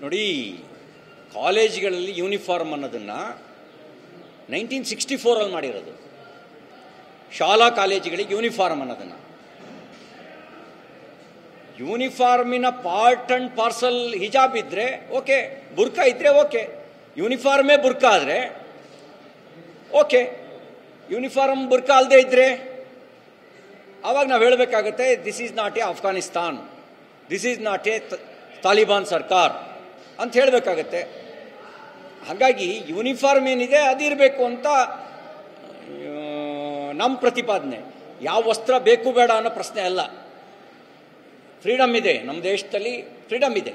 ನೋಡಿ, ಕಾಲೇಜ್ಗಳಲ್ಲಿ ಯೂನಿಫಾರ್ಮ್ ಅನ್ನೋದನ್ನು 1964 ಮಾಡಿರೋದು. ಶಾಲಾ ಕಾಲೇಜುಗಳಿಗೆ ಯೂನಿಫಾರ್ಮ್ ಅನ್ನೋದನ್ನು, ಯೂನಿಫಾರ್ಮಿನ ಪಾರ್ಟ್ ಆ್ಯಂಡ್ ಪಾರ್ಸಲ್ ಹಿಜಾಬ್ ಇದ್ದರೆ ಓಕೆ, ಬುರ್ಕಾ ಇದ್ದರೆ ಓಕೆ. ಯೂನಿಫಾರ್ಮೇ ಬುರ್ಕಾ ಆದರೆ ಓಕೆ, ಯೂನಿಫಾರ್ಮ್ ಬುರ್ಕಾ ಅಲ್ಲದೆ ಇದ್ದರೆ ಆವಾಗ ನಾವು ಹೇಳಬೇಕಾಗತ್ತೆ, this is not a Afghanistan, this is not a Taliban ಸರ್ಕಾರ ಅಂತ ಹೇಳಬೇಕಾಗತ್ತೆ. ಹಾಗಾಗಿ ಯೂನಿಫಾರ್ಮ್ ಏನಿದೆ ಅದಿರಬೇಕು ಅಂತ ನಮ್ಮ ಪ್ರತಿಪಾದನೆ. ಯಾವ ವಸ್ತ್ರ ಬೇಕು ಬೇಡ ಅನ್ನೋ ಪ್ರಶ್ನೆ ಅಲ್ಲ. ಫ್ರೀಡಮ್ ಇದೆ, ನಮ್ಮ ದೇಶದಲ್ಲಿ ಫ್ರೀಡಮ್ ಇದೆ.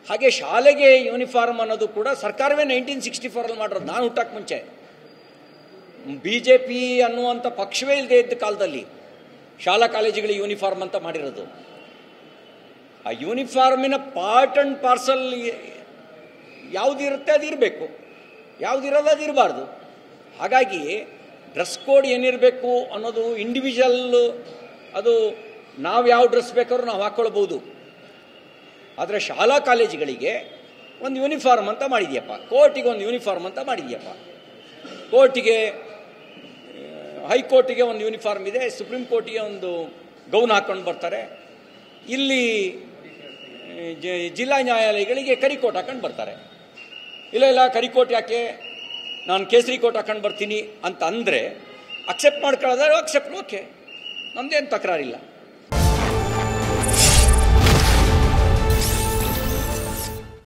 ಹಾಗೆ ಶಾಲೆಗೆ ಯೂನಿಫಾರ್ಮ್ ಅನ್ನೋದು ಕೂಡ ಸರ್ಕಾರವೇ 1964 ಮಾಡಿರೋದು. ನಾನು ಹುಟ್ಟಕ್ಕೆ ಮುಂಚೆ BJP ಅನ್ನುವಂಥ ಪಕ್ಷವೇ ಇಲ್ಲದೆ ಇದ್ದ ಕಾಲದಲ್ಲಿ ಶಾಲಾ ಕಾಲೇಜುಗಳಿಗೆ ಯೂನಿಫಾರ್ಮ್ ಅಂತ ಮಾಡಿರೋದು. ಆ ಯೂನಿಫಾರ್ಮಿನ ಪಾರ್ಟ್ ಆ್ಯಂಡ್ ಪಾರ್ಸಲ್ ಯಾವುದಿರುತ್ತೆ ಅದಿರಬೇಕು, ಯಾವುದಿರೋದು ಅದಿರಬಾರ್ದು. ಹಾಗಾಗಿ ಡ್ರೆಸ್ ಕೋಡ್ ಏನಿರಬೇಕು ಅನ್ನೋದು ಇಂಡಿವಿಜುವಲ್, ಅದು ನಾವು ಯಾವ ಡ್ರೆಸ್ ಬೇಕಾದ್ರೂ ನಾವು ಹಾಕ್ಕೊಳ್ಬೋದು. ಆದರೆ ಶಾಲಾ ಕಾಲೇಜುಗಳಿಗೆ ಒಂದು ಯೂನಿಫಾರ್ಮ್ ಅಂತ ಮಾಡಿದ್ಯಪ್ಪ, ಕೋರ್ಟಿಗೆ ಒಂದು ಯೂನಿಫಾರ್ಮ್ ಅಂತ ಮಾಡಿದ್ಯಪ್ಪ. ಕೋರ್ಟಿಗೆ, ಹೈಕೋರ್ಟಿಗೆ ಒಂದು ಯೂನಿಫಾರ್ಮ್ ಇದೆ, ಸುಪ್ರೀಂ ಕೋರ್ಟಿಗೆ ಒಂದು ಗೌನ್ ಹಾಕ್ಕೊಂಡು ಬರ್ತಾರೆ. ಇಲ್ಲಿ ಜಿಲ್ಲಾ ನ್ಯಾಯಾಲಯಗಳಿಗೆ ಕರಿಕೋಟ್ ಹಾಕೊಂಡು ಬರ್ತಾರೆ. ಇಲ್ಲ ಕರಿಕೋಟ್ ಯಾಕೆ, ನಾನು ಕೇಸರಿ ಕೋಟ್ ಹಾಕೊಂಡು ಬರ್ತೀನಿ ಅಂತ ಅಂದರೆ ಅಕ್ಸೆಪ್ಟ್ ಮಾಡ್ಕೊಳ್ಳೋದಾದ್ರೆ ಅಕ್ಸೆಪ್ಟ್, ಓಕೆ, ನಮ್ಮದೇನು ತಕರಾರಿಲ್ಲ.